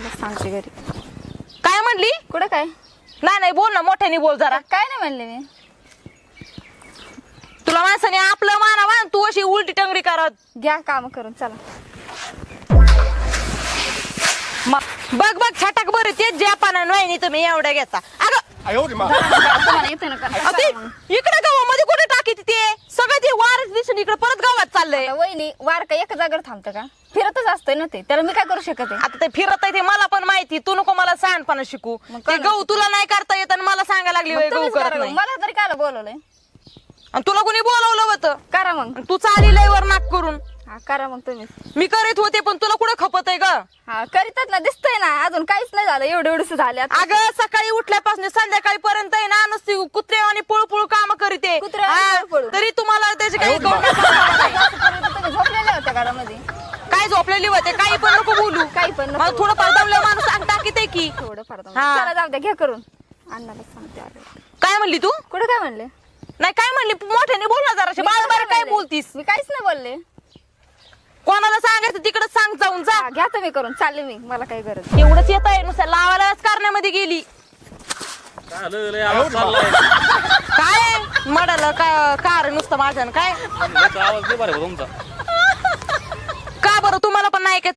आल्यावर सांगते घरी. काय म्हणली? कुठं काय? नाही नाही बोल ना, मोठ्याने बोल जरा. काय नाही म्हणले मी. तुला माणसाने आपलं मानावा, तू अशी उलटी टंगडी करत. घ्या काम करून चला. बघ बघ छटाक बरं तेच जपाना नाही तुम्ही एवढ्या घेता. अगं तुम्हाला येते ना करता. अहो, ते इकडे गावामध्ये कुठे टाकी ते सगळं ते वारच दिसून इकडे परत गावात चाललंय. आता वहिनी वार का एका जागेवर थांबतं का? फिरतच असतंय ना ते, त्याला मी काय करू शकते? आता ते फिरत आहे ते मला पण माहिती, तू नको मला शहाणपणा शिकू. मग ते कर गहू तुला नाही करता येत आणि मला सांगायला लागली मग गहू तुम्हीच करत करा. नाही. मला तरी काय बोलवलंय? आणि तुला कोणी बोलावलं होतं? करा मग. आणि तू चालीलय वर नाक करून. हा करा मग तुम्ही. मी करीत होते पण तुला कुठं खपत आहे ग? हा करीतात ना, दिसतंय ना. अजून काहीच नाही झालं, एवढे झाले आता. अगं सकाळी उठल्यापासून संध्याकाळी पर्यंत आहे ना नुसती कुत्रे आणि पळू काम करीते. कुत्र्यावानी पळू-पळू. तरी तुम्हाला त्याची काही तुम्ही झोपलेल्या होत्या घरामध्ये. काय झोपलेली होते? काही पण नको बोलू. काही पण नको. मला थोडं पारदमलं माणूस सांग टाकीते की. थोडं फार हा. चला जाऊ द्या, घ्या करून. अण्णाला सांगते आले. काय म्हणली तू? कुठं काय म्हणले? नाही काय म्हणली? मोठ्याने बोल ना जरा. बाळ बाळ काय म्हणले? बोलतीस? मी काहीच नाही बोलले. कोणाला सांगायचं तिकडे सांग जाऊन जा. हा, घ्या तुम्ही करून. चालले मी, मला काही गरज. एवढंच येत आहे नुसतं लावायलाच करण्यामध्ये गेली. काय मडाला कार नुसतं माझ्यानं काय? आवाज दे बरं तुमचा. का बरं तुम्हाला पण नाही का